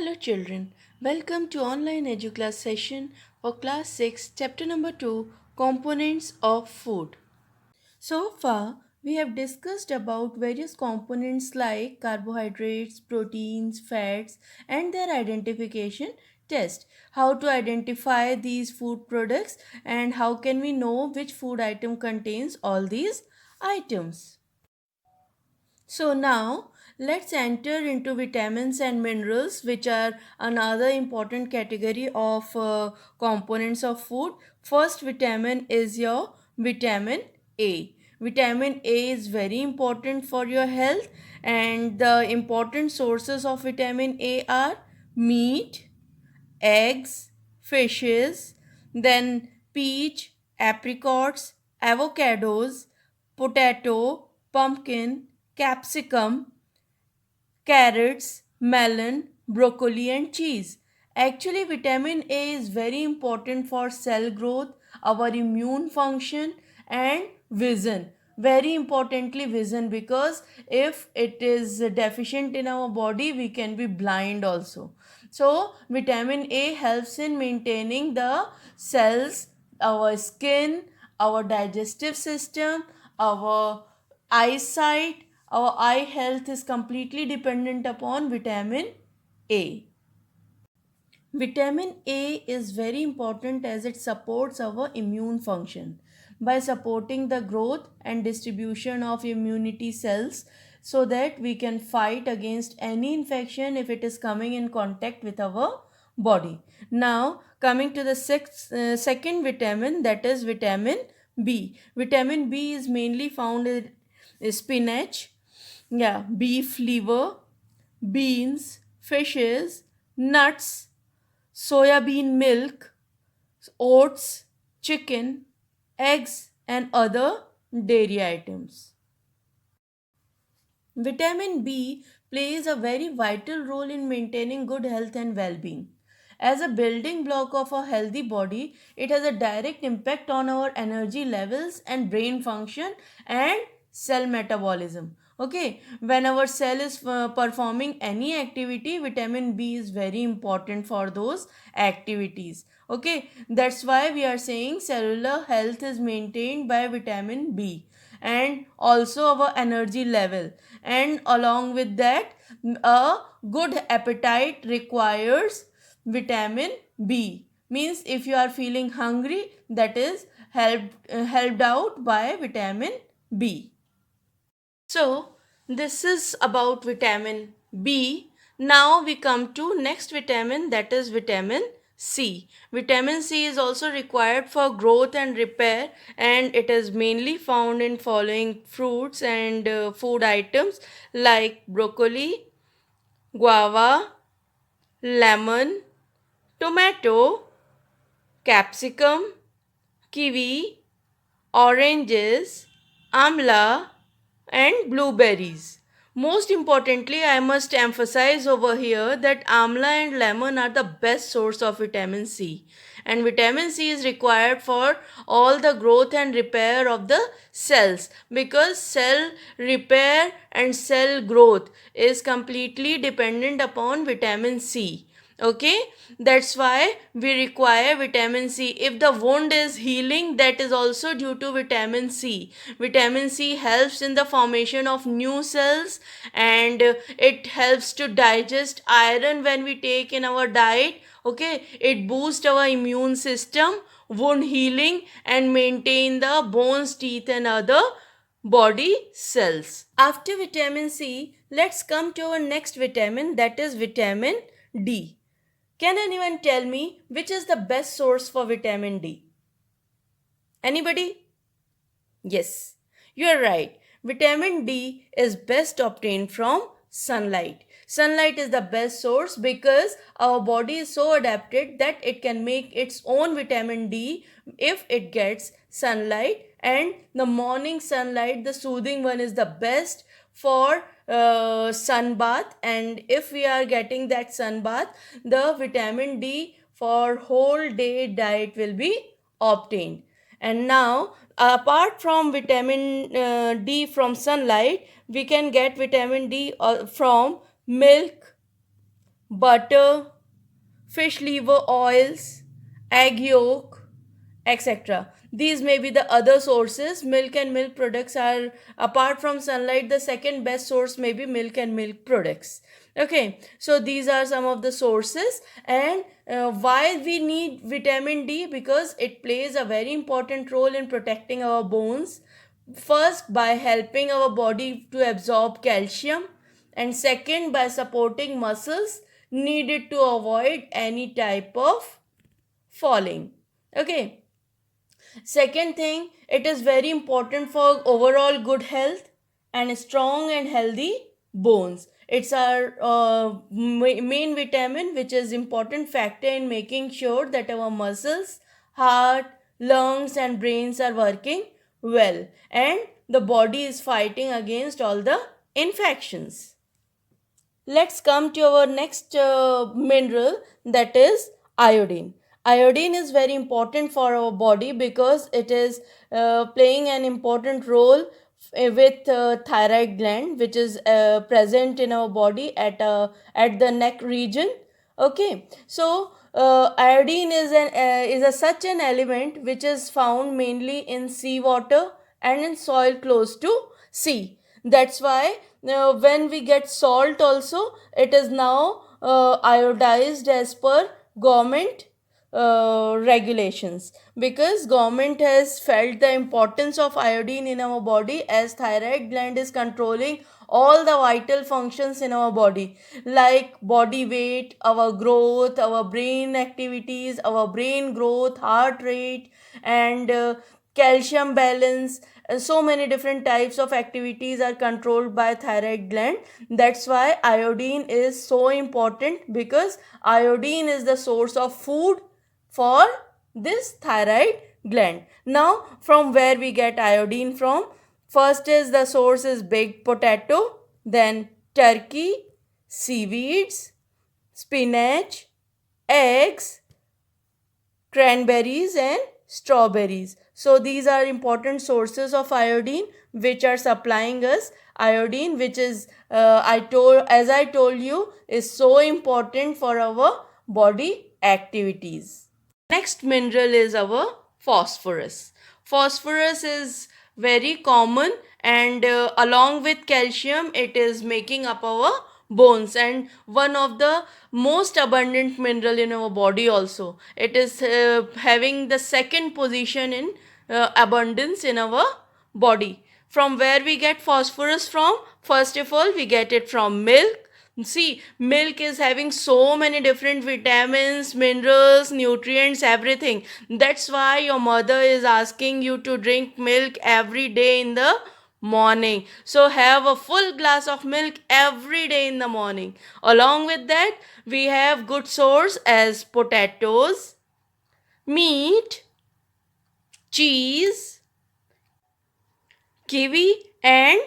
Hello children, welcome to online educlass session for class 6 chapter number 2 components of food. So far we have discussed about various components like carbohydrates, proteins, fats and their identification test. How to identify these food products and how can we know which food item contains all these items. So now let's enter into vitamins and minerals, which are another important category of components of food. First vitamin is your vitamin A. Vitamin A is very important for your health, and the important sources of vitamin A are meat, eggs, fishes, then peach, apricots, avocados, potato, pumpkin, capsicum, carrots, melon, broccoli, and cheese. Actually, vitamin A is very important for cell growth, our immune function, and vision. Very importantly, vision, because if it is deficient in our body, we can be blind also. So, vitamin A helps in maintaining the cells, our skin, our digestive system, our eyesight. Our eye health is completely dependent upon vitamin A. Vitamin A is very important as it supports our immune function by supporting the growth and distribution of immunity cells so that we can fight against any infection if it is coming in contact with our body. Now, coming to the second vitamin, that is vitamin B. Vitamin B is mainly found in spinach, beef liver, beans, fishes, nuts, soya bean milk, oats, chicken, eggs, and other dairy items. Vitamin B plays a very vital role in maintaining good health and well being. As a building block of a healthy body, it has a direct impact on our energy levels and brain function and cell metabolism. Okay, when our cell is performing any activity, vitamin B is very important for those activities. Okay, that's why we are saying cellular health is maintained by vitamin B, and also our energy level, and along with that a good appetite requires vitamin B. Means if you are feeling hungry, that is helped out by vitamin B. So this is about vitamin B. Now we come to next vitamin, that is vitamin C. Vitamin C is also required for growth and repair, and it is mainly found in following fruits and food items like broccoli, guava, lemon, tomato, capsicum, kiwi, oranges, amla, and blueberries. Most importantly, I must emphasize over here that amla and lemon are the best source of vitamin C. And vitamin C is required for all the growth and repair of the cells, because cell repair and cell growth is completely dependent upon vitamin C. Okay, that's why we require vitamin C. If the wound is healing, that is also due to vitamin C. Vitamin C helps in the formation of new cells, and it helps to digest iron when we take in our diet. Okay, it boosts our immune system, wound healing, and maintain the bones, teeth, and other body cells. After vitamin C, let's come to our next vitamin, that is vitamin D. Can anyone tell me which is the best source for vitamin D? Anybody? Yes, you are right. Vitamin D is best obtained from sunlight. Sunlight is the best source because our body is so adapted that it can make its own vitamin D if it gets sunlight, and the morning sunlight, the soothing one, is the best for sun bath. And if we are getting that sun bath, the vitamin D for whole day diet will be obtained. And now, apart from vitamin D from sunlight, we can get vitamin D from milk, butter, fish liver oils, egg yolk, etc. These may be the other sources. Milk and milk products are, apart from sunlight, the second best source may be milk and milk products. Okay, so these are some of the sources. And why we need vitamin D? Because it plays a very important role in protecting our bones. First, by helping our body to absorb calcium, and second, by supporting muscles needed to avoid any type of falling. Okay, second thing, it is very important for overall good health and strong and healthy bones. It's our main vitamin, which is important factor in making sure that our muscles, heart, lungs and brains are working well, and the body is fighting against all the infections. Let's come to our next mineral, that is iodine. Iodine is very important for our body because it is playing an important role with thyroid gland, which is present in our body at the neck region. Okay, so iodine is a such an element which is found mainly in seawater and in soil close to sea. That's why when we get salt also, it is now iodized as per government regulations, because government has felt the importance of iodine in our body, as thyroid gland is controlling all the vital functions in our body, like body weight, our growth, our brain activities, our brain growth, heart rate, and calcium balance. So many different types of activities are controlled by thyroid gland. That's why iodine is so important, because iodine is the source of food for this thyroid gland. Now, from where we get iodine from? First is the source is baked potato, then turkey, seaweeds, spinach, eggs, cranberries and strawberries. So these are important sources of iodine which are supplying us iodine, which is I told you, is so important for our body activities. Next mineral is our phosphorus. Phosphorus is very common, and along with calcium it is making up our bones, and one of the most abundant mineral in our body also. It is having the second position in abundance in our body. From where we get phosphorus from? First of all, we get it from milk. See, milk is having so many different vitamins, minerals, nutrients, everything. That's why your mother is asking you to drink milk every day in the morning. So have a full glass of milk every day in the morning. Along with that, we have good source as potatoes, meat, cheese, kiwi and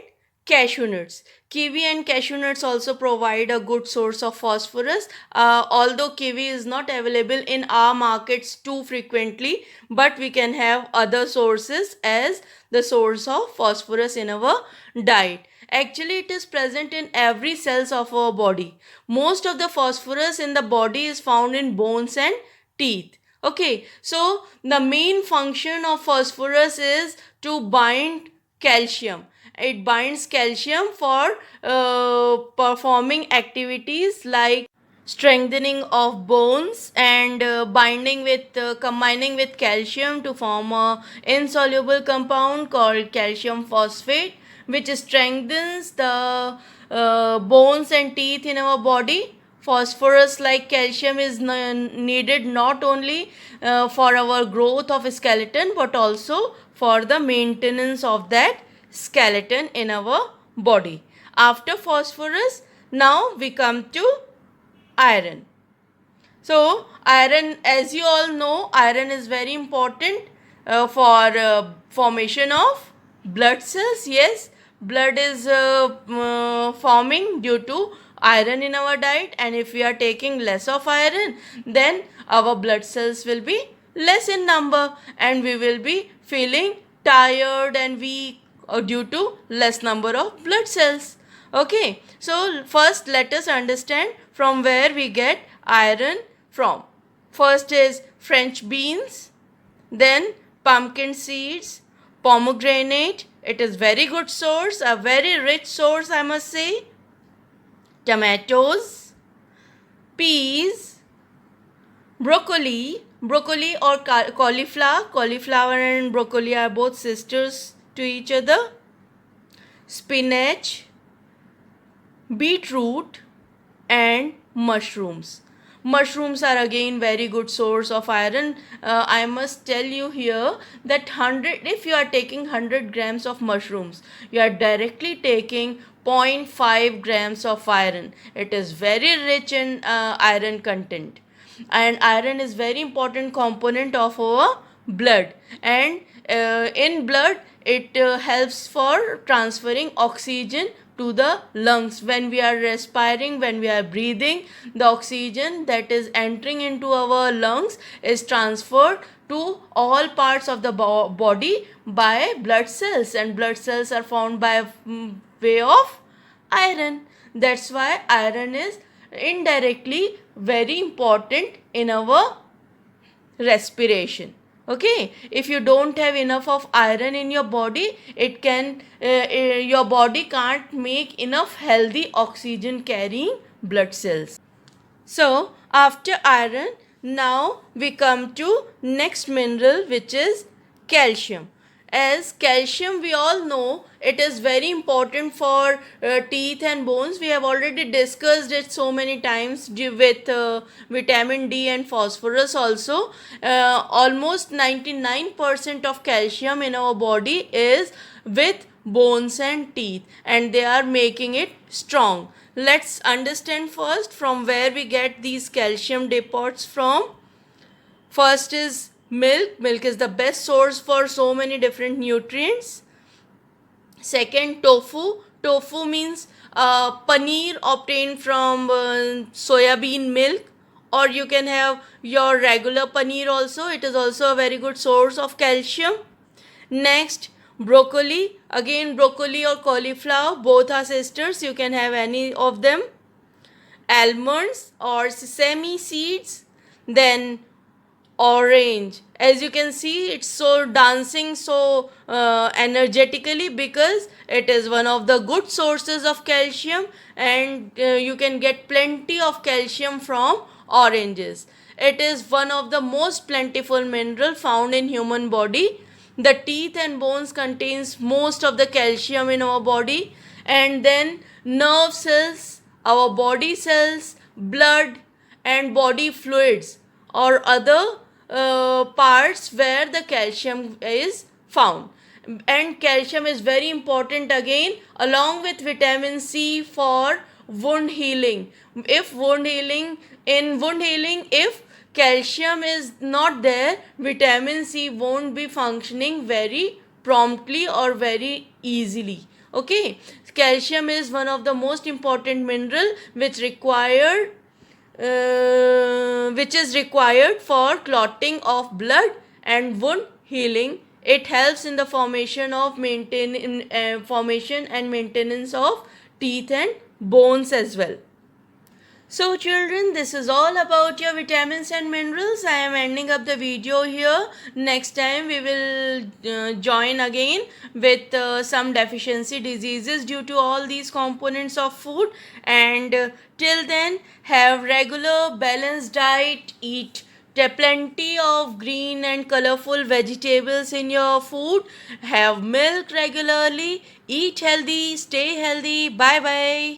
cashew nuts. Kiwi and cashew nuts also provide a good source of phosphorus. Although kiwi is not available in our markets too frequently, but we can have other sources as the source of phosphorus in our diet. Actually, it is present in every cells of our body. Most of the phosphorus in the body is found in bones and teeth. Okay, so the main function of phosphorus is to bind calcium. It binds calcium for performing activities like strengthening of bones, and binding with combining with calcium to form a insoluble compound called calcium phosphate, which strengthens the bones and teeth in our body. Phosphorus, like calcium, is needed not only for our growth of skeleton, but also for the maintenance of that skeleton in our body. After phosphorus, now we come to iron. So, iron, as you all know, iron is very important for formation of blood cells. Yes, blood is forming due to iron in our diet, and if we are taking less of iron, then our blood cells will be less in number, and we will be feeling tired and weak due to less number of blood cells. Okay, so first let us understand from where we get iron from. First is French beans, then pumpkin seeds, pomegranate. It is very good source, a very rich source I must say. Tomatoes, peas, broccoli or cauliflower and broccoli are both sisters to each other. Spinach, beetroot and mushrooms. Mushrooms are again very good source of iron. I must tell you here that 100, if you are taking 100 grams of mushrooms, you are directly taking 0.5 grams of iron. It is very rich in iron content, and iron is very important component of our blood, and in blood it helps for transferring oxygen to the lungs. When we are respiring, when we are breathing, the oxygen that is entering into our lungs is transferred to all parts of the body by blood cells, and blood cells are found by way of iron. That's why iron is indirectly very important in our respiration. Okay, if you don't have enough of iron in your body, it can your body can't make enough healthy oxygen carrying blood cells. So after iron, now we come to next mineral, which is calcium. As calcium, we all know it is very important for teeth and bones. We have already discussed it so many times with vitamin D and phosphorus also. Almost 99% of calcium in our body is with bones and teeth, and they are making it strong. Let's understand first from where we get these calcium deposits from. First is milk. Milk is the best source for so many different nutrients. Second, tofu. Tofu means paneer obtained from soya bean milk, or you can have your regular paneer also. It is also a very good source of calcium. Next, broccoli. Again, broccoli or cauliflower, both are sisters. You can have any of them. Almonds or sesame seeds. Then orange. As you can see, it's so dancing so energetically because it is one of the good sources of calcium, and you can get plenty of calcium from oranges. It is one of the most plentiful mineral found in human body. The teeth and bones contains most of the calcium in our body, and then nerve cells, our body cells, blood and body fluids or other parts where the calcium is found. And calcium is very important again along with vitamin C for wound healing. If wound healing, in wound healing, if calcium is not there, vitamin C won't be functioning very promptly or very easily. Okay, calcium is one of the most important mineral which is required for clotting of blood and wound healing. It helps in the formation and maintenance of teeth and bones as well. So children, this is all about your vitamins and minerals. I am ending up the video here. Next time we will join again with some deficiency diseases due to all these components of food. And till then, have regular balanced diet, eat plenty of green and colorful vegetables in your food, have milk regularly, eat healthy, stay healthy. Bye bye.